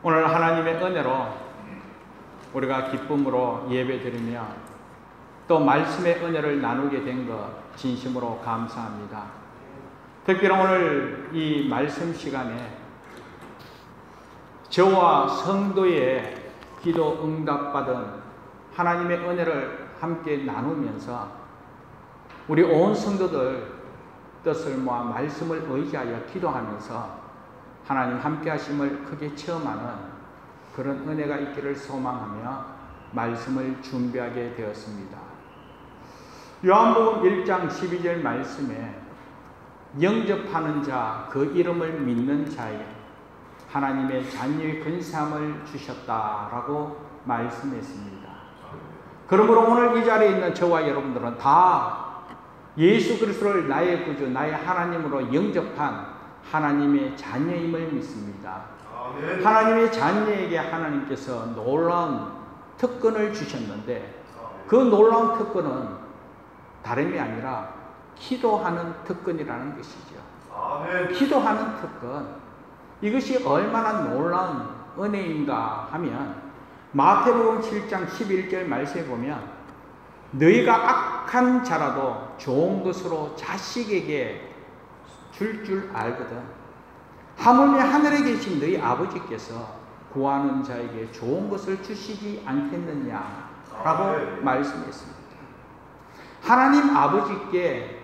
오늘 하나님의 은혜로 우리가 기쁨으로 예배드리며 또 말씀의 은혜를 나누게 된 것 진심으로 감사합니다. 특별히 오늘 이 말씀 시간에 저와 성도의 기도 응답받은 하나님의 은혜를 함께 나누면서 우리 온 성도들 뜻을 모아 말씀을 의지하여 기도하면서 하나님 함께 하심을 크게 체험하는 그런 은혜가 있기를 소망하며 말씀을 준비하게 되었습니다. 요한복음 1장 12절 말씀에 영접하는 자, 그 이름을 믿는 자에 하나님의 자녀의 근사함을 주셨다라고 말씀했습니다. 그러므로 오늘 이 자리에 있는 저와 여러분들은 다 예수 그리스도를 나의 구주, 나의 하나님으로 영접한 하나님의 자녀임을 믿습니다. 하나님의 자녀에게 하나님께서 놀라운 특권을 주셨는데 그 놀라운 특권은 다름이 아니라 기도하는 특권이라는 것이죠. 기도하는 특권. 이것이 얼마나 놀라운 은혜인가 하면 마태복음 7장 11절 말씀에 보면 너희가 악한 자라도 좋은 것으로 자식에게 줄 알거든. 하물며 하늘에 계신 너희 아버지께서 구하는 자에게 좋은 것을 주시지 않겠느냐라고 말씀했습니다. 하나님 아버지께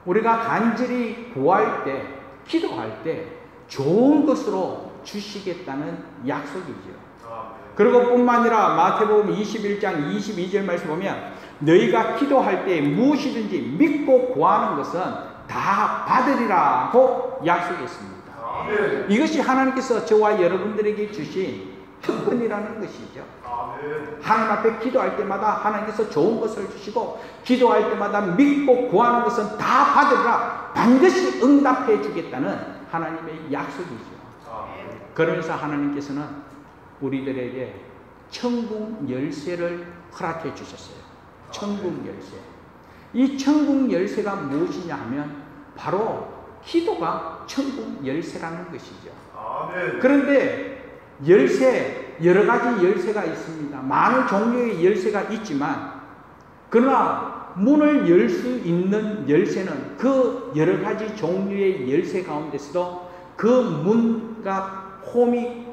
우리가 간절히 구할 때, 기도할 때 좋은 것으로 주시겠다는 약속이죠. 그리고 뿐만 아니라 마태복음 21장 22절 말씀 보면 너희가 기도할 때 무엇이든지 믿고 구하는 것은 다 받으리라고 약속했습니다. 이것이 하나님께서 저와 여러분들에게 주신 특권이라는 것이죠. 하나님 앞에 기도할 때마다 하나님께서 좋은 것을 주시고 기도할 때마다 믿고 구하는 것은 다 받으리라, 반드시 응답해 주겠다는 하나님의 약속이죠. 그러면서 하나님께서는 우리들에게 천국 열쇠를 허락해 주셨어요. 천국 열쇠. 이 천국 열쇠가 무엇이냐 하면 바로 기도가 천국 열쇠라는 것이죠. 그런데 열쇠, 여러 가지 열쇠가 있습니다. 많은 종류의 열쇠가 있지만 그러나 문을 열 수 있는 열쇠는 그 여러 가지 종류의 열쇠 가운데서도 그 문과 홈이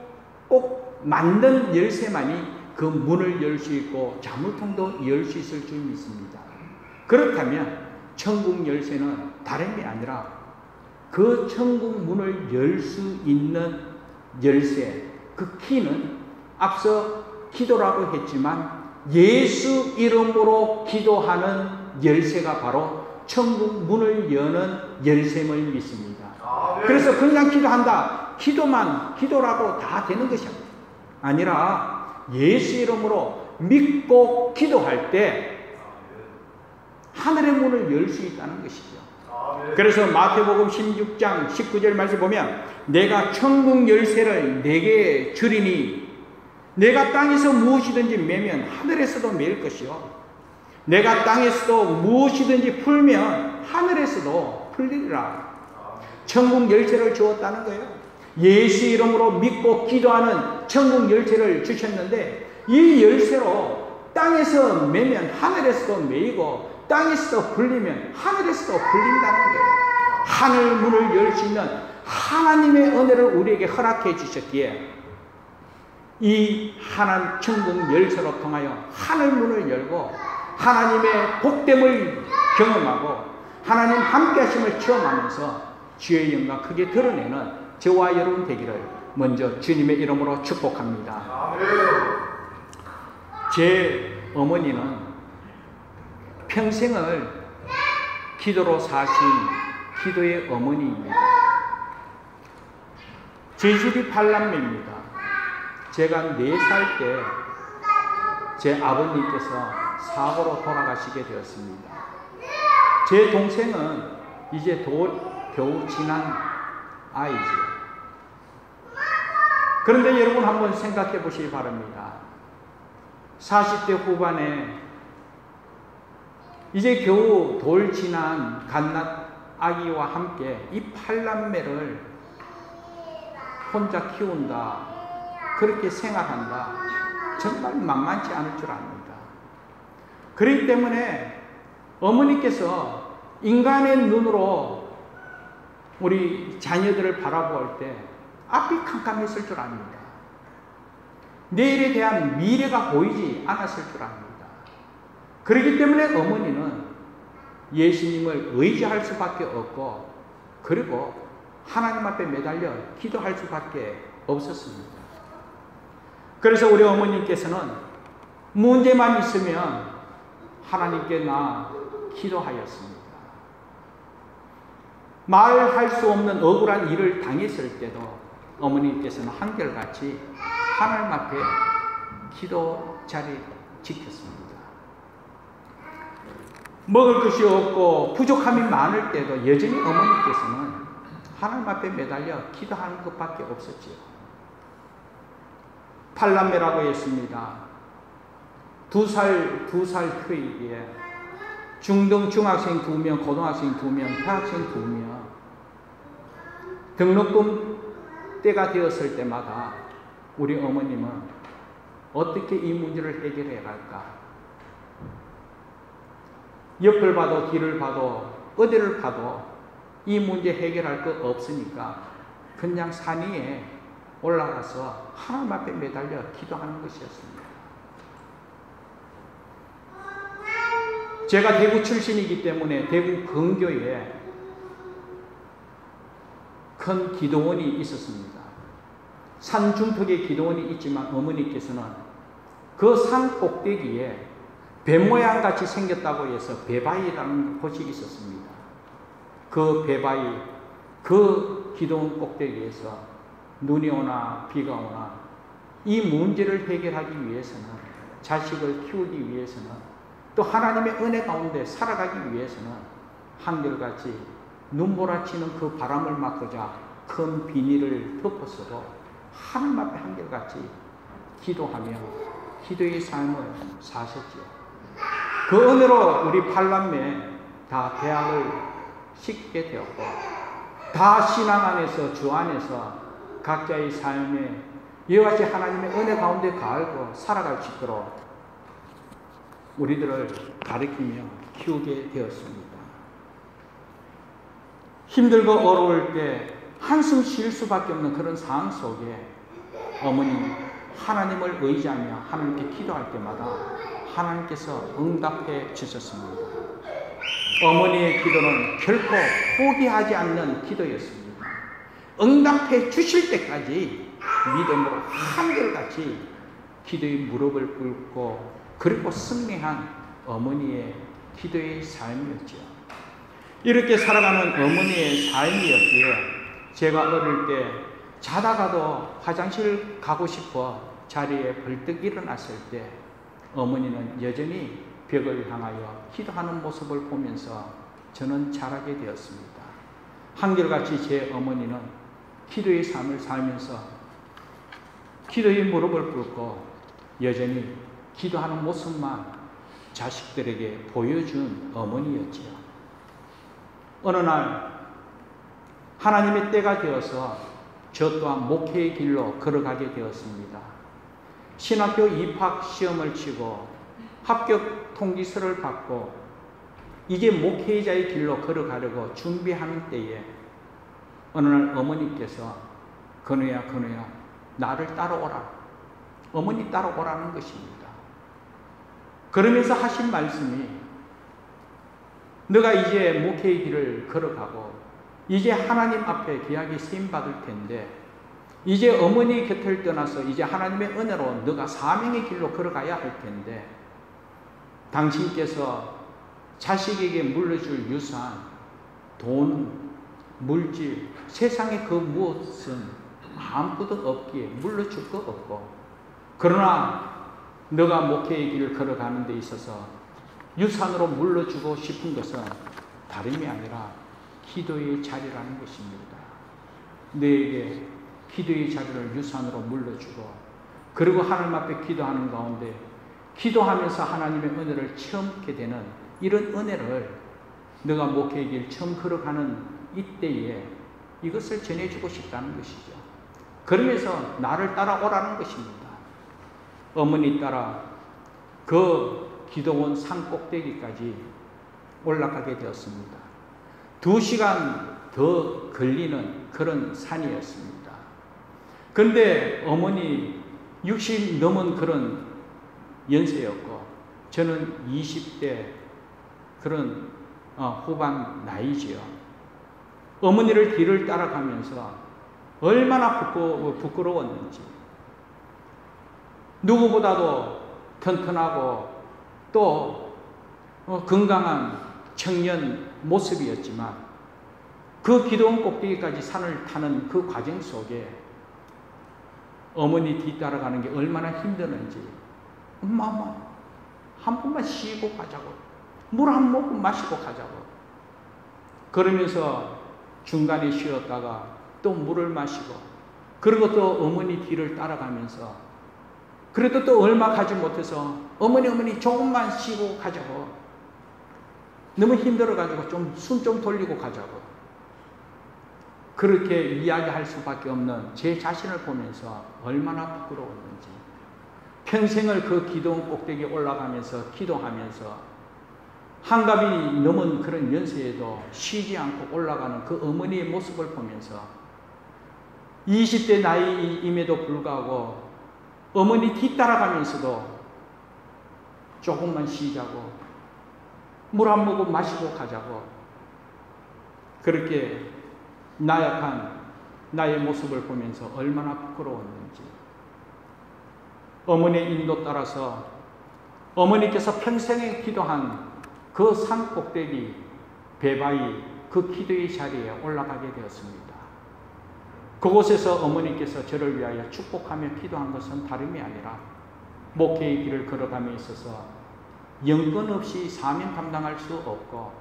꼭 맞는 열쇠만이 그 문을 열 수 있고 자물통도 열 수 있을 줄 믿습니다. 그렇다면 천국 열쇠는 다름이 아니라 그 천국 문을 열 수 있는 열쇠, 그 키는 앞서 기도라고 했지만 예수 이름으로 기도하는 열쇠가 바로 천국 문을 여는 열쇠임을 믿습니다. 그래서 그냥 기도한다, 기도만 기도라고 다 되는 것이 아니라 예수 이름으로 믿고 기도할 때 하늘의 문을 열 수 있다는 것이죠. 그래서 마태복음 16장 19절 말씀 보면 내가 천국 열쇠를 내게 주리니 내가 땅에서 무엇이든지 매면 하늘에서도 매일 것이요 내가 땅에서도 무엇이든지 풀면 하늘에서도 풀리리라. 천국 열쇠를 주었다는 거예요. 예수 이름으로 믿고 기도하는 천국 열쇠를 주셨는데 이 열쇠로 땅에서 매면 하늘에서도 매이고 땅에서도 풀리면 하늘에서도 풀린다는 거예요. 하늘 문을 열 수 있는 하나님의 은혜를 우리에게 허락해 주셨기에 이 하나님 천국 열쇠로 통하여 하늘 문을 열고 하나님의 복됨을 경험하고 하나님 함께 하심을 체험하면서 주의 영광 크게 드러내는 저와 여러분 되기를 먼저 주님의 이름으로 축복합니다. 제 어머니는 평생을 기도로 사신 기도의 어머니입니다. 제 집이 팔남매입니다. 제가 4살 때 제 아버님께서 사고로 돌아가시게 되었습니다. 제 동생은 이제 겨우 지난 아이죠. 그런데 여러분 한번 생각해 보시기 바랍니다. 40대 후반에 이제 겨우 돌 지난 갓난 아기와 함께 이 팔남매를 혼자 키운다. 그렇게 생활한다. 정말 만만치 않을 줄 압니다. 그렇기 때문에 어머니께서 인간의 눈으로 우리 자녀들을 바라볼 때 앞이 캄캄했을 줄 압니다. 내일에 대한 미래가 보이지 않았을 줄 압니다. 그렇기 때문에 어머니는 예수님을 의지할 수밖에 없고, 그리고 하나님 앞에 매달려 기도할 수밖에 없었습니다. 그래서 우리 어머님께서는 문제만 있으면 하나님께 기도하였습니다. 말할 수 없는 억울한 일을 당했을 때도 어머님께서는 한결같이 하나님 앞에 기도 자리 지켰습니다. 먹을 것이 없고 부족함이 많을 때도 여전히 어머니께서는 하나님 앞에 매달려 기도하는 것밖에 없었지요. 팔남매라고 했습니다. 두 살 터이기에 중학생 2명, 고등학생 2명, 대학생 2명. 등록금 때가 되었을 때마다 우리 어머님은 어떻게 이 문제를 해결해 갈까? 옆을 봐도 뒤를 봐도 어디를 봐도 이 문제 해결할 거 없으니까 그냥 산 위에 올라가서 하나님 앞에 매달려 기도하는 것이었습니다. 제가 대구 출신이기 때문에 대구 근교에 큰 기도원이 있었습니다. 산 중턱에 기도원이 있지만 어머니께서는 그 산 꼭대기에 배 모양 같이 생겼다고 해서 배바위라는 곳이 있었습니다. 그 배바위, 그 기도원 꼭대기에서 눈이 오나 비가 오나 이 문제를 해결하기 위해서는, 자식을 키우기 위해서는, 또 하나님의 은혜 가운데 살아가기 위해서는 한결같이 눈몰아치는 그 바람을 막고자 큰 비닐을 덮어서도 하나님 앞에 한결같이 기도하며 기도의 삶을 사셨지요. 그 은혜로 우리 팔남매 다 대학을 시키게 되었고, 다 신앙 안에서, 주 안에서 각자의 삶에 이와 같이 하나님의 은혜 가운데 가을고 살아갈 수 있도록 우리들을 가르치며 키우게 되었습니다. 힘들고 어려울 때 한숨 쉴 수밖에 없는 그런 상황 속에 어머니 하나님을 의지하며 하나님께 기도할 때마다 하나님께서 응답해 주셨습니다. 어머니의 기도는 결코 포기하지 않는 기도였습니다. 응답해 주실 때까지 믿음으로 한결같이 기도의 무릎을 꿇고 그리고 승리한 어머니의 기도의 삶이었죠. 이렇게 살아가는 어머니의 삶이었기에 제가 어릴 때 자다가도 화장실 가고 싶어 자리에 벌떡 일어났을 때 어머니는 여전히 벽을 향하여 기도하는 모습을 보면서 저는 자라게 되었습니다. 한결같이 제 어머니는 기도의 삶을 살면서 기도의 무릎을 꿇고 여전히 기도하는 모습만 자식들에게 보여준 어머니였지요. 어느 날 하나님의 때가 되어서 저 또한 목회의 길로 걸어가게 되었습니다. 신학교 입학 시험을 치고 합격 통지서를 받고 이제 목회자의 길로 걸어가려고 준비하는 때에 어느 날 어머니께서 건우야 나를 따라오라. 어머니 따라오라는 것입니다. 그러면서 하신 말씀이 너가 이제 목회의 길을 걸어가고 이제 하나님 앞에 귀하게 쓰임받을 텐데 이제 어머니 곁을 떠나서 이제 하나님의 은혜로 너가 사명의 길로 걸어가야 할 텐데 당신께서 자식에게 물려줄 유산, 돈, 물질, 세상에 그 무엇은 아무것도 없기에 물려줄 거 없고 그러나 너가 목회의 길을 걸어가는 데 있어서 유산으로 물려주고 싶은 것은 다름이 아니라 기도의 자리라는 것입니다. 너에게 기도의 자리를 유산으로 물려주고 그리고 하나님 앞에 기도하는 가운데 기도하면서 하나님의 은혜를 체험하게 되는 이런 은혜를 너가 목회의 길 처음 걸어가는 이때에 이것을 전해주고 싶다는 것이죠. 그러면서 나를 따라오라는 것입니다. 어머니 따라 그 기도원 산 꼭대기까지 올라가게 되었습니다. 2시간 더 걸리는 그런 산이었습니다. 그런데 어머니 60 넘은 그런 연세였고 저는 20대 그런 후반 나이지요. 어머니를 뒤를 따라가면서 얼마나 부끄러웠는지, 누구보다도 튼튼하고 또 건강한 청년 모습이었지만 그 기도원 꼭대기까지 산을 타는 그 과정 속에 어머니 뒤따라가는 게 얼마나 힘드는지, 엄마 한 번만 쉬고 가자고, 물 한 모금 마시고 가자고, 그러면서 중간에 쉬었다가 또 물을 마시고, 그리고 또 어머니 뒤를 따라가면서 그래도 또 얼마 가지 못해서 어머니 조금만 쉬고 가자고, 너무 힘들어가지고 좀 숨 좀 돌리고 가자고, 그렇게 이야기할 수밖에 없는 제 자신을 보면서 얼마나 부끄러웠는지, 평생을 그 기도원 꼭대기에 올라가면서 기도하면서 한갑이 넘은 그런 연세에도 쉬지 않고 올라가는 그 어머니의 모습을 보면서 20대 나이임에도 불구하고 어머니 뒤따라가면서도 조금만 쉬자고, 물 한 모금 마시고 가자고, 그렇게 나약한 나의 모습을 보면서 얼마나 부끄러웠는지, 어머니의 인도 따라서 어머니께서 평생에 기도한 그 산 꼭대기 배바위 그 기도의 자리에 올라가게 되었습니다. 그곳에서 어머니께서 저를 위하여 축복하며 기도한 것은 다름이 아니라 목회의 길을 걸어감에 있어서 영권 없이 사명 감당할 수 없고,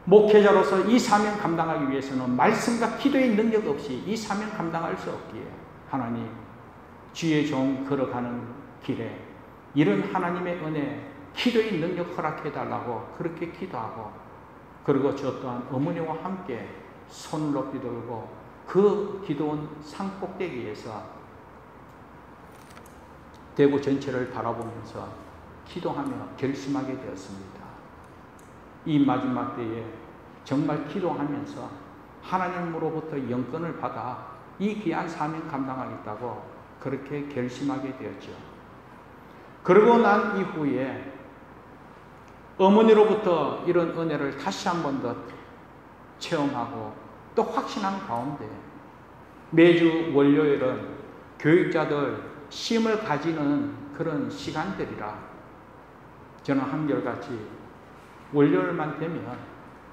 목회자로서 이 사명 감당하기 위해서는 말씀과 기도의 능력 없이 이 사명 감당할 수 없기에 하나님, 주의 종 걸어가는 길에 이런 하나님의 은혜, 기도의 능력 허락해달라고 그렇게 기도하고, 그리고 저 또한 어머니와 함께 손을 높이 들고 그 기도원 산 꼭대기에서 대구 전체를 바라보면서 기도하며 결심하게 되었습니다. 이 마지막 때에 정말 기도하면서 하나님으로부터 영권을 받아 이 귀한 사명 감당하겠다고 그렇게 결심하게 되었죠. 그러고 난 이후에 어머니로부터 이런 은혜를 다시 한 번 더 체험하고 또 확신한 가운데 매주 월요일은 교육자들 시험을 가지는 그런 시간들이라 저는 한결같이 월요일만 되면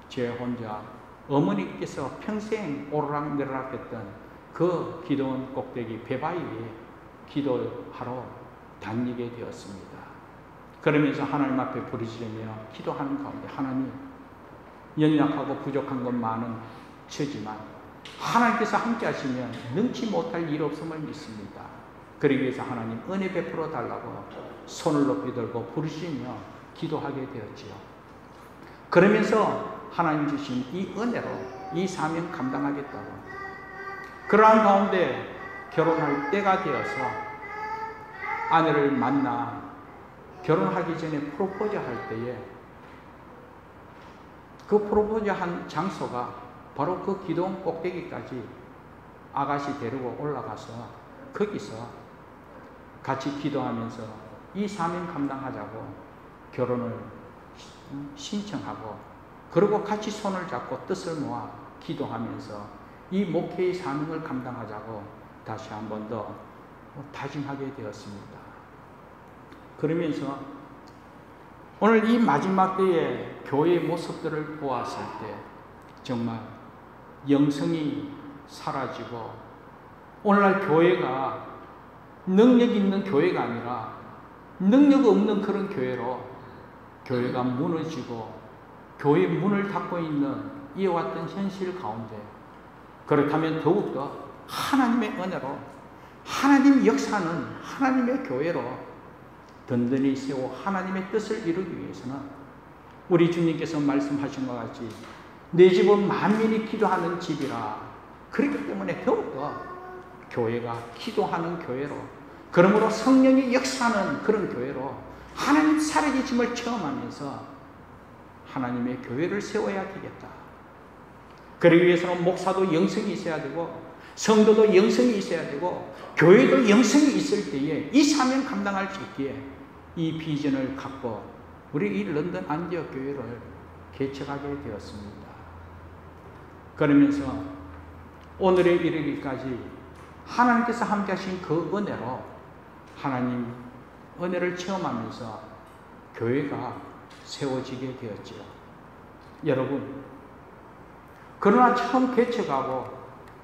제 혼자 어머니께서 평생 오르락내리락 했던 그 기도원 꼭대기 배바위에 기도하러 다니게 되었습니다. 그러면서 하나님 앞에 부르짖으며 기도하는 가운데, 하나님, 연약하고 부족한 것 많은 저지만 하나님께서 함께 하시면 능치 못할 일 없음을 믿습니다. 그러기 위해서 하나님 은혜 베풀어 달라고 손을 높이 들고 부르짖으며 기도하게 되었지요. 그러면서 하나님 주신 이 은혜로 이 사명 감당하겠다고, 그러한 가운데 결혼할 때가 되어서 아내를 만나 결혼하기 전에 프로포즈 할 때에 그 프로포즈 한 장소가 바로 그 기도원 꼭대기까지 아가씨 데리고 올라가서 거기서 같이 기도하면서 이 사명 감당하자고 결혼을 신청하고, 그리고 같이 손을 잡고 뜻을 모아 기도하면서 이 목회의 사명을 감당하자고 다시 한 번 더 다짐하게 되었습니다. 그러면서 오늘 이 마지막 때에 교회의 모습들을 보았을 때 정말 영성이 사라지고, 오늘날 교회가 능력 있는 교회가 아니라 능력 없는 그런 교회로 교회가 무너지고 교회 문을 닫고 있는 이어왔던 현실 가운데, 그렇다면 더욱더 하나님의 은혜로 하나님 역사는 하나님의 교회로 든든히 세워 하나님의 뜻을 이루기 위해서는 우리 주님께서 말씀하신 것 같이 내 집은 만민이 기도하는 집이라, 그렇기 때문에 더욱더 교회가 기도하는 교회로, 그러므로 성령이 역사하는 그런 교회로 하나님 살아계심을 체험하면서 하나님의 교회를 세워야 되겠다. 그러기 위해서는 목사도 영성이 있어야 되고, 성도도 영성이 있어야 되고, 교회도 영성이 있을 때에 이 사명 감당할 수 있기에 이 비전을 갖고 우리 이 런던 안디옥 교회를 개척하게 되었습니다. 그러면서 오늘에 이르기까지 하나님께서 함께 하신 그 은혜로 하나님 은혜를 체험하면서 교회가 세워지게 되었지요. 여러분, 그러나 처음 개척하고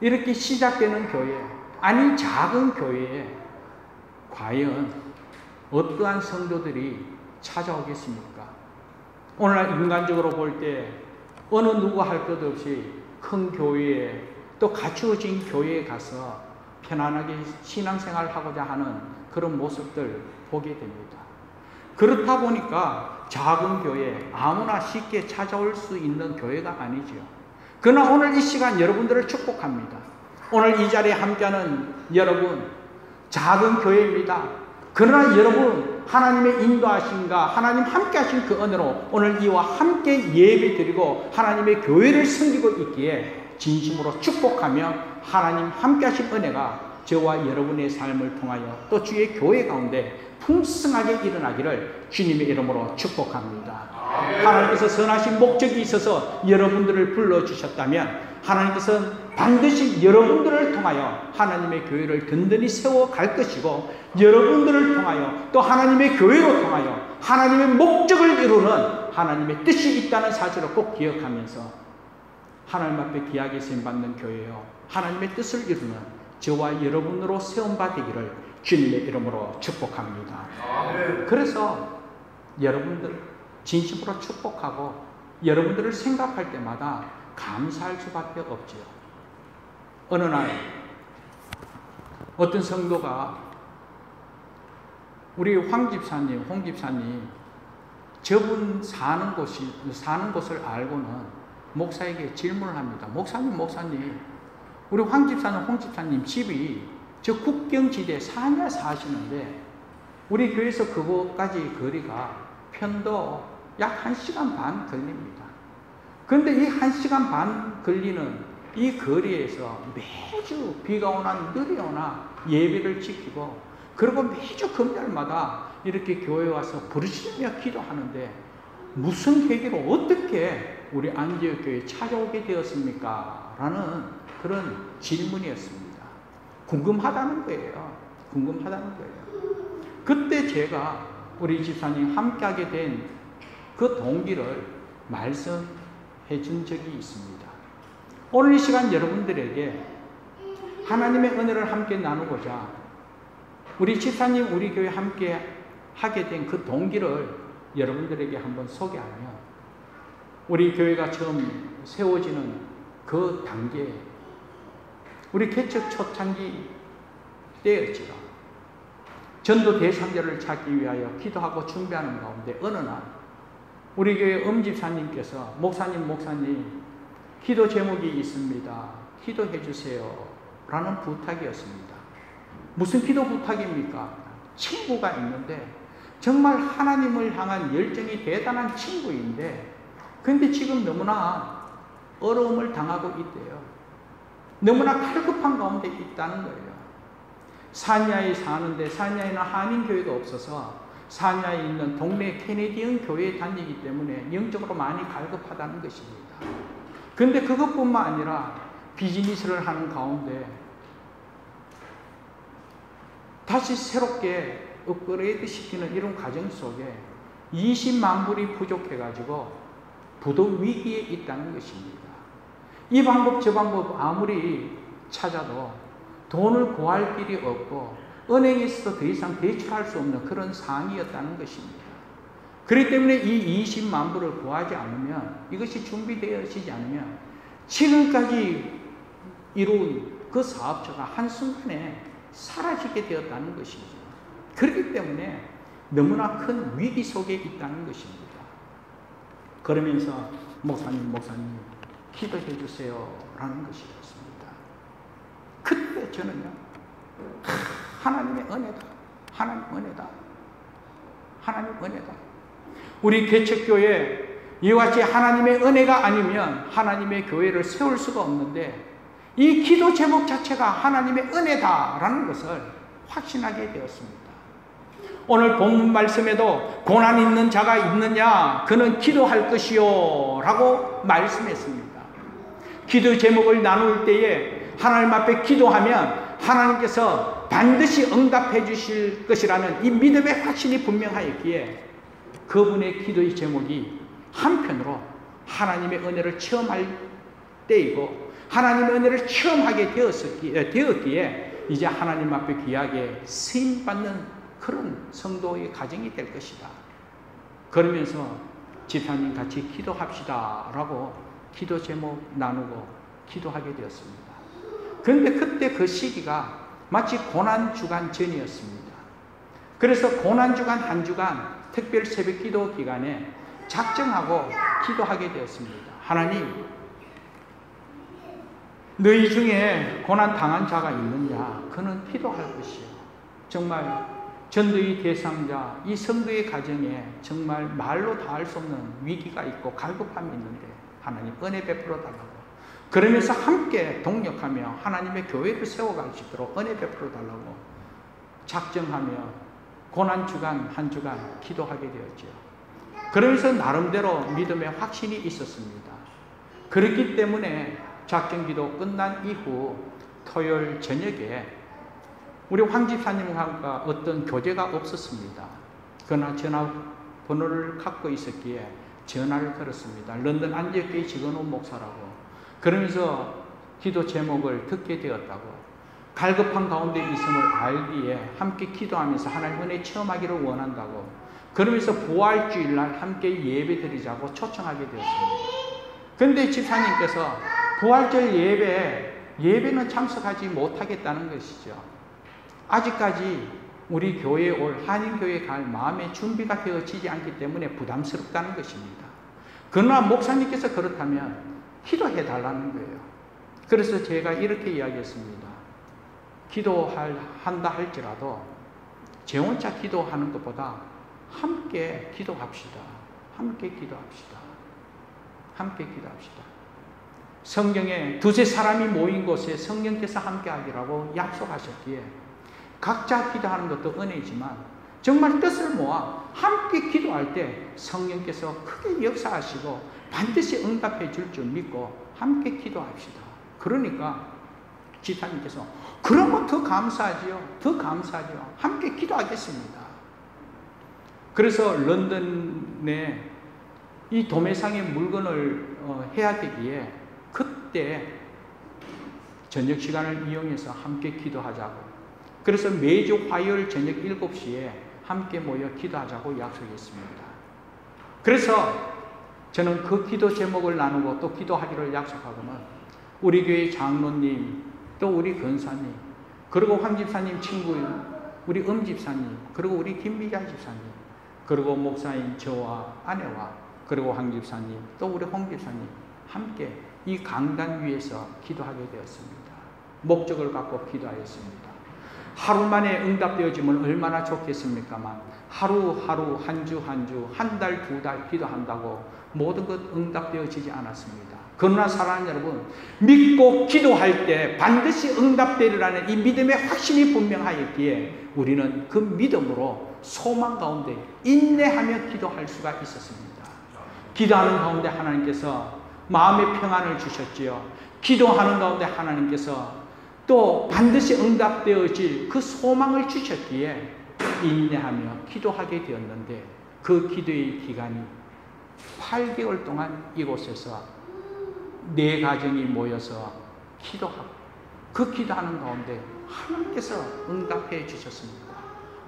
이렇게 시작되는 교회, 아니 작은 교회에 과연 어떠한 성도들이 찾아오겠습니까? 오늘날 인간적으로 볼 때 어느 누구 할 것 없이 큰 교회에, 또 갖추어진 교회에 가서 편안하게 신앙생활을 하고자 하는 그런 모습들 보게 됩니다. 그렇다 보니까 작은 교회, 아무나 쉽게 찾아올 수 있는 교회가 아니죠. 그러나 오늘 이 시간 여러분들을 축복합니다. 오늘 이 자리에 함께하는 여러분, 작은 교회입니다. 그러나 여러분, 하나님의 인도하심과 하나님 함께 하신 그 은혜로 오늘 이와 함께 예배 드리고 하나님의 교회를 섬기고 있기에 진심으로 축복하며 하나님 함께 하신 은혜가 저와 여러분의 삶을 통하여 또 주의 교회 가운데 풍성하게 일어나기를 주님의 이름으로 축복합니다. 하나님께서 선하신 목적이 있어서 여러분들을 불러주셨다면 하나님께서는 반드시 여러분들을 통하여 하나님의 교회를 든든히 세워갈 것이고, 여러분들을 통하여 또 하나님의 교회로 통하여 하나님의 목적을 이루는 하나님의 뜻이 있다는 사실을 꼭 기억하면서 하나님 앞에 귀하게 쓰임받는 교회요, 하나님의 뜻을 이루는 저와 여러분으로 세움바 되기를 주님의 이름으로 축복합니다. 그래서 여러분들 진심으로 축복하고 여러분들을 생각할 때마다 감사할 수밖에 없지요. 어느 날 어떤 성도가 우리 황 집사님, 홍 집사님, 저분 사는 곳을 알고는 목사에게 질문을 합니다. 목사님, 우리 황 집사님, 홍 집사님 집이 저 국경지대 산에 사시는데 우리 교회에서 그곳까지 거리가 편도 약 1시간 반 걸립니다. 그런데 이 1시간 반 걸리는 이 거리에서 매주 비가 오나 눈이 오나 예배를 지키고, 그리고 매주 금요일마다 이렇게 교회에 와서 부르짖으며 기도하는데 무슨 계기로 어떻게 우리 안디옥 교회에 찾아오게 되었습니까? 라는 그런 질문이었습니다. 궁금하다는 거예요. 그때 제가 우리 집사님 함께하게 된 그 동기를 말씀해 준 적이 있습니다. 오늘 이 시간 여러분들에게 하나님의 은혜를 함께 나누고자 우리 집사님, 우리 교회 함께 하게 된 그 동기를 여러분들에게 한번 소개하며, 우리 교회가 처음 세워지는 그 단계, 우리 개척 초창기 때였지요. 전도 대상자를 찾기 위하여 기도하고 준비하는 가운데 어느 날 우리 교회 엄집사님께서 목사님 기도 제목이 있습니다. 기도해 주세요 라는 부탁이었습니다. 무슨 기도 부탁입니까? 친구가 있는데 정말 하나님을 향한 열정이 대단한 친구인데 근데 지금 너무나 어려움을 당하고 있대요. 너무나 칼급한 가운데 있다는 거예요. 사냐에 사는데 사냐에는 한인교회가 없어서 사냐에 있는 동네 캐네디언 교회에 다니기 때문에 영적으로 많이 갈급하다는 것입니다. 그런데 그것뿐만 아니라 비즈니스를 하는 가운데 다시 새롭게 업그레이드 시키는 이런 과정 속에 20만 불이 부족해가지고 부도 위기에 있다는 것입니다. 이 방법 저 방법 아무리 찾아도 돈을 구할 길이 없고 은행에서도 더 이상 대출할 수 없는 그런 상황이었다는 것입니다. 그렇기 때문에 이 20만 불을 구하지 않으면, 이것이 준비되어지지 않으면 지금까지 이룬 그 사업처가 한순간에 사라지게 되었다는 것이죠. 그렇기 때문에 너무나 큰 위기 속에 있다는 것입니다. 그러면서 목사님 기도해 주세요 라는 것이었습니다. 그때 저는요 하나님의 은혜다. 하나님 은혜다. 하나님 은혜다. 우리 개척교회 이와 같이 하나님의 은혜가 아니면 하나님의 교회를 세울 수가 없는데 이 기도 제목 자체가 하나님의 은혜다라는 것을 확신하게 되었습니다. 오늘 본문 말씀에도 고난 있는 자가 있느냐 그는 기도할 것이요 라고 말씀했습니다. 기도 제목을 나눌 때에 하나님 앞에 기도하면 하나님께서 반드시 응답해 주실 것이라는 이 믿음의 확신이 분명하였기에 그분의 기도의 제목이 한편으로 하나님의 은혜를 체험할 때이고 하나님의 은혜를 체험하게 되었기에 이제 하나님 앞에 귀하게 쓰임받는 그런 성도의 가정이 될 것이다. 그러면서 집사님 같이 기도합시다 라고 기도 제목 나누고 기도하게 되었습니다. 그런데 그때 그 시기가 마치 고난주간 전이었습니다. 그래서 고난주간 한 주간 특별 새벽 기도 기간에 작정하고 기도하게 되었습니다. 하나님, 너희 중에 고난 당한 자가 있느냐? 그는 기도할 것이요. 정말 전도의 대상자, 이 성도의 가정에 정말 말로 다 할 수 없는 위기가 있고 갈급함이 있는데 하나님 은혜 베풀어 달라고. 그러면서 함께 동력하며 하나님의 교회를 세워갈 수 있도록 은혜 베풀어 달라고 작정하며 고난주간 한 주간 기도하게 되었죠. 그러면서 나름대로 믿음의 확신이 있었습니다. 그렇기 때문에 작정기도 끝난 이후 토요일 저녁에 우리 황 집사님과 어떤 교제가 없었습니다. 그러나 전화번호를 갖고 있었기에 전화를 걸었습니다. 런던 안디옥교회 지건호 목사라고. 그러면서 기도 제목을 듣게 되었다고, 갈급한 가운데 있음을 알기에 함께 기도하면서 하나님 은혜 체험하기를 원한다고, 그러면서 부활주일날 함께 예배 드리자고 초청하게 되었습니다. 그런데 집사님께서 부활절 예배는 참석하지 못하겠다는 것이죠. 아직까지 우리 교회에 올 한인교회에 갈 마음의 준비가 되어지지 않기 때문에 부담스럽다는 것입니다. 그러나 목사님께서 그렇다면 기도해 달라는 거예요. 그래서 제가 이렇게 이야기했습니다. 기도한다 할지라도 제 혼자 기도하는 것보다 함께 기도합시다. 함께 기도합시다. 함께 기도합시다. 성경에 두세 사람이 모인 곳에 성령께서 함께 하기라고 약속하셨기에 각자 기도하는 것도 은혜지만 정말 뜻을 모아 함께 기도할 때 성령께서 크게 역사하시고 반드시 응답해 줄 줄 믿고 함께 기도합시다. 그러니까 지사님께서 그러면 더 감사하지요. 더 감사하지요. 함께 기도하겠습니다. 그래서 런던에 이 도매상의 물건을 해야 되기에 그때 저녁 시간을 이용해서 함께 기도하자고, 그래서 매주 화요일 저녁 7시에 함께 모여 기도하자고 약속했습니다. 그래서 저는 그 기도 제목을 나누고 또 기도하기를 약속하고는 우리 교회 장로님, 또 우리 권사님, 그리고 황 집사님 친구 우리 집사님, 그리고 우리 김미자 집사님, 그리고 목사님 저와 아내와 그리고 황 집사님, 또 우리 홍 집사님 함께 이 강단 위에서 기도하게 되었습니다. 목적을 갖고 기도하였습니다. 하루 만에 응답되어지면 얼마나 좋겠습니까만 하루하루 한 주 한 주 한 달 두 달 기도한다고 모든 것 응답되어지지 않았습니다. 그러나 사랑하는 여러분, 믿고 기도할 때 반드시 응답되리라는 이 믿음의 확신이 분명하였기에 우리는 그 믿음으로 소망 가운데 인내하며 기도할 수가 있었습니다. 기도하는 가운데 하나님께서 마음의 평안을 주셨지요. 기도하는 가운데 하나님께서 또 반드시 응답되어질 그 소망을 주셨기에 인내하며 기도하게 되었는데 그 기도의 기간이 8개월 동안 이곳에서 4가정이 모여서 기도하고 그 기도하는 가운데 하나님께서 응답해 주셨습니다.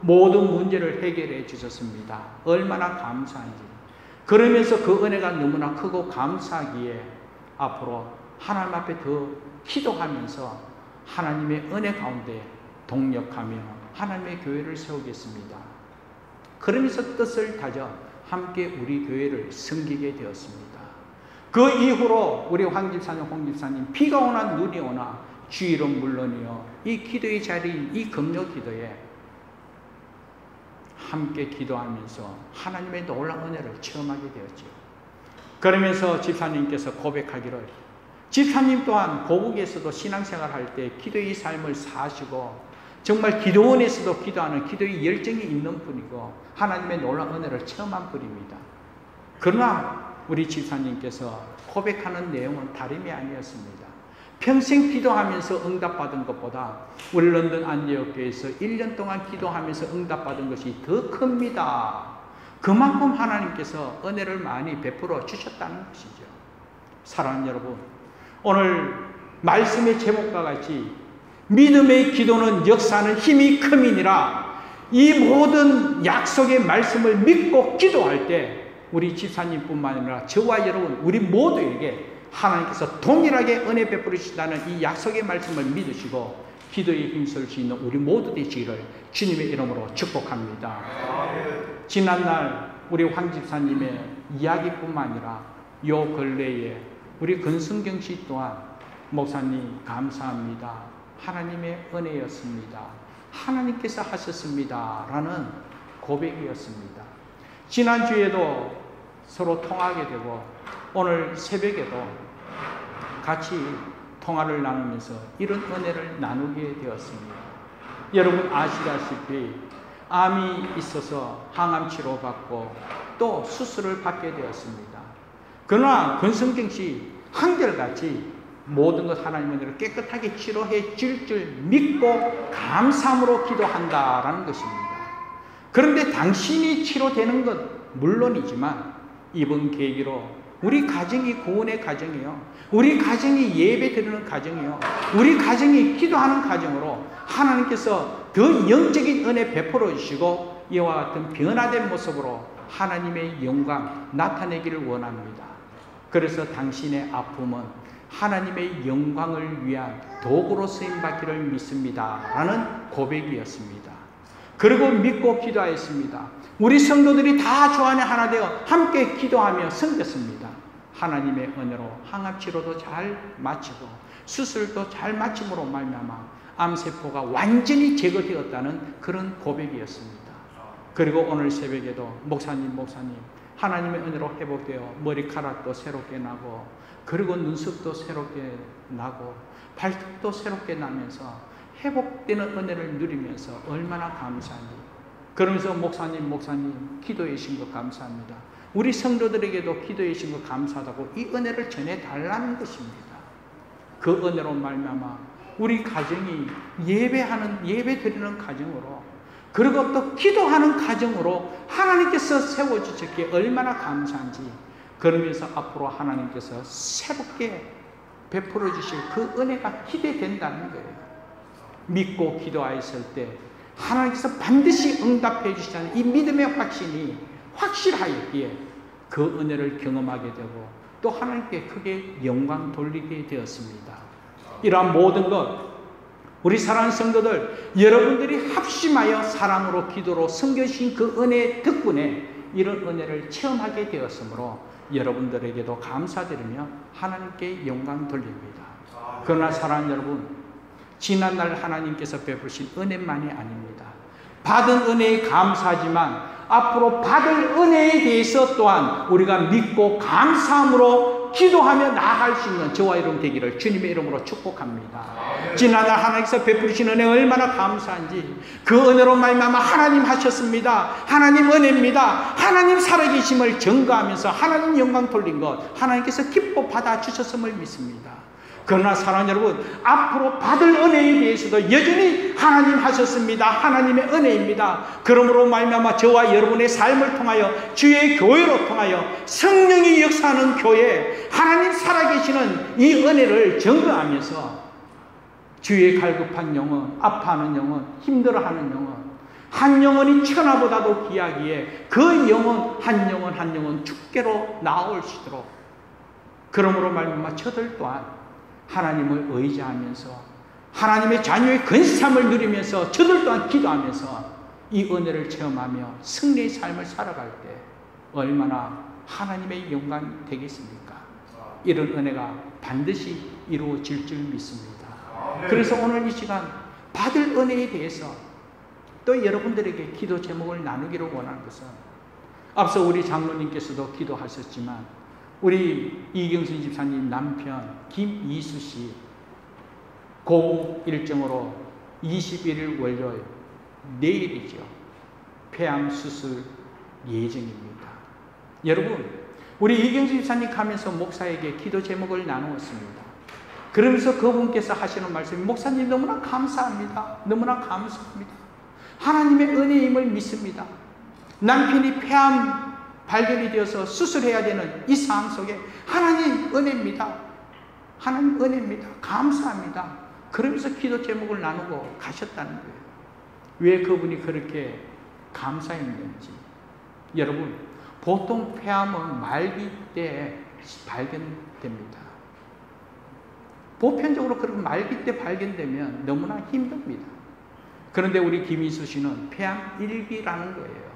모든 문제를 해결해 주셨습니다. 얼마나 감사한지. 그러면서 그 은혜가 너무나 크고 감사하기에 앞으로 하나님 앞에 더 기도하면서 하나님의 은혜 가운데 동력하며 하나님의 교회를 세우겠습니다. 그러면서 뜻을 다져 함께 우리 교회를 섬기게 되었습니다. 그 이후로 우리 황 집사님, 홍 집사님 비가 오나 눈이 오나 주일은 물론이요, 이 기도의 자리인 이 금요 기도에 함께 기도하면서 하나님의 놀라운 은혜를 체험하게 되었죠. 그러면서 집사님께서 고백하기를, 집사님 또한 고국에서도 신앙생활 할 때 기도의 삶을 사시고 정말 기도원에서도 기도하는 기도의 열정이 있는 분이고 하나님의 놀라운 은혜를 체험한 분입니다. 그러나 우리 집사님께서 고백하는 내용은 다름이 아니었습니다. 평생 기도하면서 응답받은 것보다 우리 런던 안디옥교회에서 1년 동안 기도하면서 응답받은 것이 더 큽니다. 그만큼 하나님께서 은혜를 많이 베풀어 주셨다는 것이죠. 사랑하는 여러분, 오늘 말씀의 제목과 같이 믿음의 기도는 역사하는 힘이 큼이니라, 이 모든 약속의 말씀을 믿고 기도할 때 우리 집사님뿐만 아니라 저와 여러분 우리 모두에게 하나님께서 동일하게 은혜 베풀으시다는 이 약속의 말씀을 믿으시고 기도에 힘쓸 수 있는 우리 모두 되시기를 주님의 이름으로 축복합니다. 지난날 우리 황 집사님의 이야기뿐만 아니라 요 근래에 우리 근승경 씨 또한 목사님 감사합니다, 하나님의 은혜였습니다, 하나님께서 하셨습니다 라는 고백이었습니다. 지난주에도 서로 통화하게 되고 오늘 새벽에도 같이 통화를 나누면서 이런 은혜를 나누게 되었습니다. 여러분 아시다시피 암이 있어서 항암 치료받고 또 수술을 받게 되었습니다. 그러나 권성경 씨 한결같이 모든 것 하나님의 은혜로 깨끗하게 치료해 줄 줄 믿고 감사함으로 기도한다라는 것입니다. 그런데 당신이 치료되는 것 물론이지만 이번 계기로 우리 가정이 구원의 가정이요, 우리 가정이 예배 드리는 가정이요, 우리 가정이 기도하는 가정으로 하나님께서 더 영적인 은혜 베풀어 주시고 이와 같은 변화된 모습으로 하나님의 영광 나타내기를 원합니다. 그래서 당신의 아픔은 하나님의 영광을 위한 도구로 쓰임받기를 믿습니다 라는 고백이었습니다. 그리고 믿고 기도하였습니다. 우리 성도들이 다 주 안에 하나 되어 함께 기도하며 섬겼습니다. 하나님의 은혜로 항암치료도 잘 마치고 수술도 잘 마침으로 말미암아 암세포가 완전히 제거되었다는 그런 고백이었습니다. 그리고 오늘 새벽에도 목사님 하나님의 은혜로 회복되어 머리카락도 새롭게 나고 그리고 눈썹도 새롭게 나고 발톱도 새롭게 나면서 회복되는 은혜를 누리면서 얼마나 감사한지. 그러면서 목사님 기도해 주신 것 감사합니다. 우리 성도들에게도 기도해 주신 것 감사하다고 이 은혜를 전해달라는 것입니다. 그 은혜로 말미암아 우리 가정이 예배 드리는 가정으로 그리고 또 기도하는 가정으로 하나님께서 세워주셨기에 얼마나 감사한지. 그러면서 앞으로 하나님께서 새롭게 베풀어 주실 그 은혜가 기대된다는 거예요. 믿고 기도하였을 때 하나님께서 반드시 응답해 주시다는 이 믿음의 확신이 확실하였기에 그 은혜를 경험하게 되고 또 하나님께 크게 영광 돌리게 되었습니다. 이러한 모든 것 우리 사랑하는 성도들 여러분들이 합심하여 사랑으로 기도로 섬겨주신 그 은혜 덕분에 이런 은혜를 체험하게 되었으므로 여러분들에게도 감사드리며 하나님께 영광 돌립니다. 그러나 사랑하는 여러분, 지난날 하나님께서 베푸신 은혜만이 아닙니다. 받은 은혜에 감사하지만 앞으로 받을 은혜에 대해서 또한 우리가 믿고 감사함으로 기도하며 나아갈 수 있는 저와 여러분 되기를 주님의 이름으로 축복합니다. 지난날 하나님께서 베푸신 은혜 얼마나 감사한지 그 은혜로 말미암아 하나님 하셨습니다. 하나님 은혜입니다. 하나님 살아계심을 증거하면서 하나님 영광 돌린 것 하나님께서 기뻐 받아주셨음을 믿습니다. 그러나 사랑하는 여러분 앞으로 받을 은혜에 대해서도 여전히 하나님 하셨습니다. 하나님의 은혜입니다. 그러므로 말미암아 저와 여러분의 삶을 통하여 주의 교회로 통하여 성령이 역사하는 교회 하나님 살아계시는 이 은혜를 증거하면서 주의 갈급한 영혼, 아파하는 영혼, 힘들어하는 영혼 한 영혼이 천하보다도 귀하기에 그 영혼 한 영혼 주께로 나올 수 있도록 그러므로 말미암아 저들 또한 하나님을 의지하면서 하나님의 자녀의 근사함을 누리면서 저들 또한 기도하면서 이 은혜를 체험하며 승리의 삶을 살아갈 때 얼마나 하나님의 영광이 되겠습니까? 이런 은혜가 반드시 이루어질 줄 믿습니다. 그래서 오늘 이 시간 받을 은혜에 대해서 또 여러분들에게 기도 제목을 나누기를 원하는 것은, 앞서 우리 장로님께서도 기도하셨지만 우리 이경순 집사님 남편 김이수 씨 고국 일정으로 21일 월요일, 내일이죠, 폐암 수술 예정입니다. 여러분, 우리 이경순 집사님 가면서 목사에게 기도 제목을 나누었습니다. 그러면서 그분께서 하시는 말씀이, 목사님 너무나 감사합니다. 너무나 감사합니다. 하나님의 은혜임을 믿습니다. 남편이 폐암 발견이 되어서 수술해야 되는 이 상황 속에 하나님 은혜입니다. 하나님 은혜입니다. 감사합니다. 그러면서 기도 제목을 나누고 가셨다는 거예요. 왜 그분이 그렇게 감사했는지. 여러분, 보통 폐암은 말기 때 발견됩니다. 보편적으로 그렇게 말기 때 발견되면 너무나 힘듭니다. 그런데 우리 김희수 씨는 폐암 1기라는 거예요.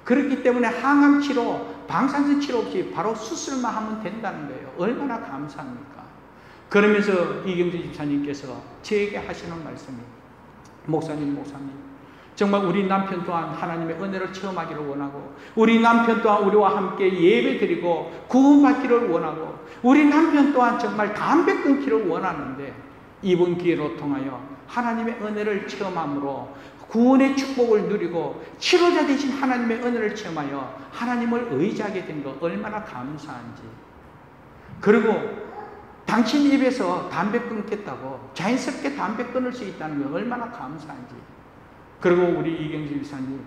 그렇기 때문에 항암 치료, 방사선 치료 없이 바로 수술만 하면 된다는 거예요. 얼마나 감사합니까? 그러면서 이경주 집사님께서 저에게 하시는 말씀이, 목사님, 정말 우리 남편 또한 하나님의 은혜를 체험하기를 원하고, 우리 남편 또한 우리와 함께 예배드리고 구원받기를 원하고, 우리 남편 또한 정말 담배 끊기를 원하는데, 이번 기회로 통하여 하나님의 은혜를 체험함으로 구원의 축복을 누리고 치료자 되신 하나님의 은혜를 체험하여 하나님을 의지하게 된 것 얼마나 감사한지. 그리고 당신 입에서 담배 끊겠다고 자연스럽게 담배 끊을 수 있다는 것 얼마나 감사한지. 그리고 우리 이경주 집사님,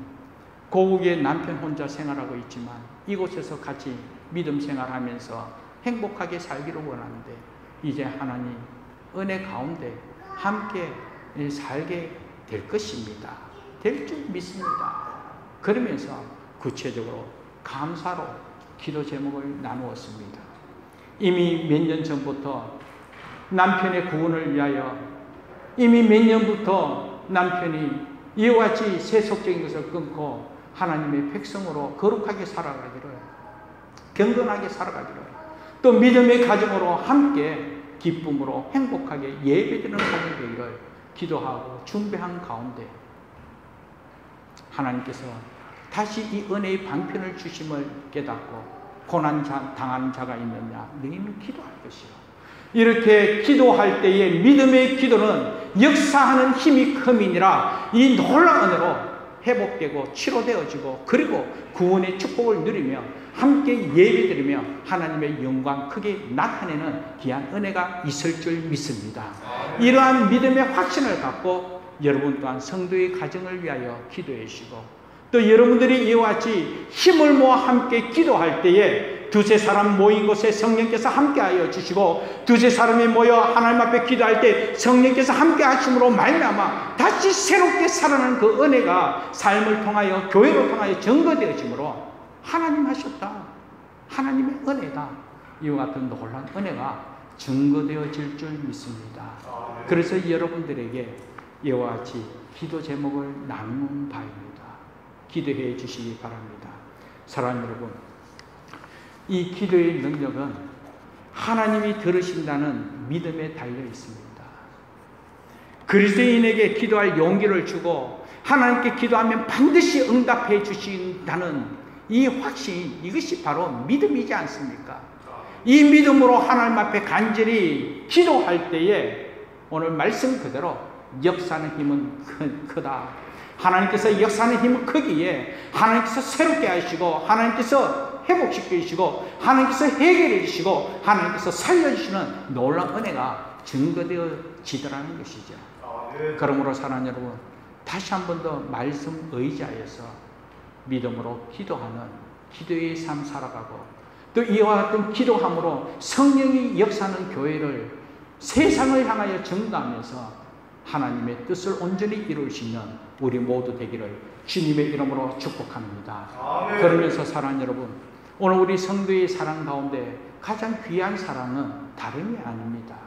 고국에 남편 혼자 생활하고 있지만 이곳에서 같이 믿음 생활하면서 행복하게 살기를 원하는데, 이제 하나님 은혜 가운데 함께 살게 될 것입니다. 될 줄 믿습니다. 그러면서 구체적으로 감사로 기도 제목을 나누었습니다. 이미 몇 년 전부터 남편의 구원을 위하여, 이미 몇 년부터 남편이 이와 같이 세속적인 것을 끊고 하나님의 백성으로 거룩하게 살아가기를, 경건하게 살아가기를, 또 믿음의 가정으로 함께 기쁨으로 행복하게 예배드리는 가정이 되기를 기도하고 준비한 가운데, 하나님께서 다시 이 은혜의 방편을 주심을 깨닫고, 고난 당한 자가 있느냐, 너희는 기도할 것이요. 이렇게 기도할 때에 믿음의 기도는 역사하는 힘이 큼이니라. 이 놀라운 은혜로 회복되고 치료되어지고, 그리고 구원의 축복을 누리며 함께 예배드리며 하나님의 영광 크게 나타내는 귀한 은혜가 있을 줄 믿습니다. 이러한 믿음의 확신을 갖고 여러분 또한 성도의 가정을 위하여 기도해 주시고, 또 여러분들이 이와 같이 힘을 모아 함께 기도할 때에 두세 사람 모인 곳에 성령께서 함께하여 주시고, 두세 사람이 모여 하나님 앞에 기도할 때 성령께서 함께 하심으로 말미암아 다시 새롭게 살아나는 그 은혜가 삶을 통하여, 교회로 통하여 증거되어지므로 하나님 하셨다, 하나님의 은혜다, 이와 같은 놀라운 은혜가 증거되어질 줄 믿습니다. 그래서 여러분들에게 이와 같이 기도 제목을 나누는 바입니다. 기도해 주시기 바랍니다. 사랑하는 여러분, 이 기도의 능력은 하나님이 들으신다는 믿음에 달려 있습니다. 그리스도인에게 기도할 용기를 주고 하나님께 기도하면 반드시 응답해 주신다는 이 확신, 이것이 바로 믿음이지 않습니까? 이 믿음으로 하나님 앞에 간절히 기도할 때에 오늘 말씀 그대로 역사하는 힘은 크다. 하나님께서 역사하는 힘은 크기에 하나님께서 새롭게 하시고, 하나님께서 회복시켜 주시고, 하나님께서 해결해 주시고, 하나님께서 살려주시는 놀라운 은혜가 증거되어지더라는 것이죠. 그러므로 사랑하는 여러분, 다시 한 번 더 말씀 의지하여서 믿음으로 기도하는 기도의 삶 살아가고, 또 이와 같은 기도함으로 성령이 역사하는 교회를 세상을 향하여 전도하면서 하나님의 뜻을 온전히 이룰 수 있는 우리 모두 되기를 주님의 이름으로 축복합니다. 그러면서 사랑하는 여러분, 오늘 우리 성도의 사랑 가운데 가장 귀한 사랑은 다름이 아닙니다.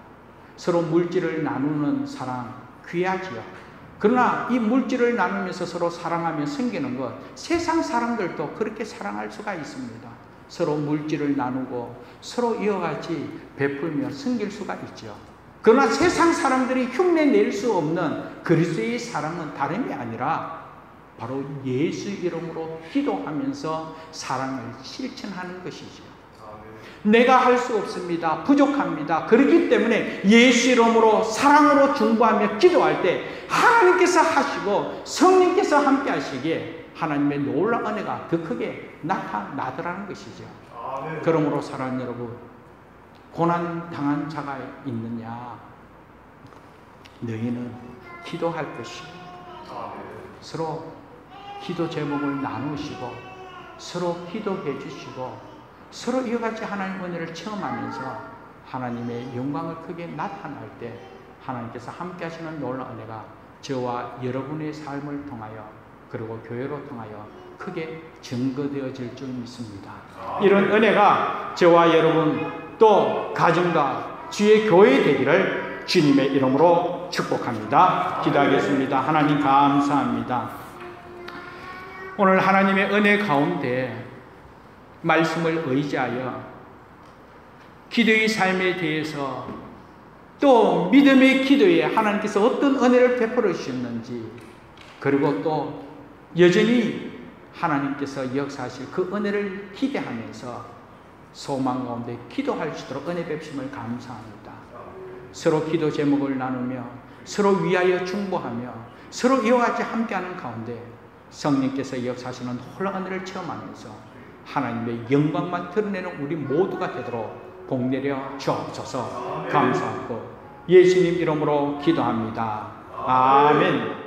서로 물질을 나누는 사랑 귀하지요. 그러나 이 물질을 나누면서 서로 사랑하며 섬기는 것, 세상 사람들도 그렇게 사랑할 수가 있습니다. 서로 물질을 나누고 서로 이와 같이 베풀며 섬길 수가 있죠. 그러나 세상 사람들이 흉내낼 수 없는 그리스도의 사랑은 다름이 아니라 바로 예수 이름으로 기도하면서 사랑을 실천하는 것이죠. 내가 할 수 없습니다. 부족합니다. 그렇기 때문에 예수 이름으로 사랑으로 중보하며 기도할 때 하나님께서 하시고 성령께서 함께 하시기에 하나님의 놀라운 은혜가 더 크게 나타나더라는 것이죠. 그러므로 사랑하는 여러분, 고난 당한 자가 있느냐? 너희는 기도할 것이요. 서로 기도 제목을 나누시고 서로 기도해 주시고 서로 이와 같이 하나님의 은혜를 체험하면서 하나님의 영광을 크게 나타날 때 하나님께서 함께 하시는 놀라운 은혜가 저와 여러분의 삶을 통하여 그리고 교회로 통하여 크게 증거되어질 줄 믿습니다. 이런 은혜가 저와 여러분 또 가정과 주의 교회 되기를 주님의 이름으로 축복합니다. 기도하겠습니다. 하나님 감사합니다. 오늘 하나님의 은혜 가운데 말씀을 의지하여 기도의 삶에 대해서 또 믿음의 기도에 하나님께서 어떤 은혜를 베풀어 주셨는지 그리고 또 여전히 하나님께서 역사하실 그 은혜를 기대하면서 소망 가운데 기도할 수 있도록 은혜 베푸심을 감사합니다. 서로 기도 제목을 나누며 서로 위하여 중보하며 서로 이와 같이 함께하는 가운데 성령께서 역사하시는 놀라운 은혜를 체험하면서 하나님의 영광만 드러내는 우리 모두가 되도록 복내려 주옵소서. 감사하고 예수님 이름으로 기도합니다. 아멘.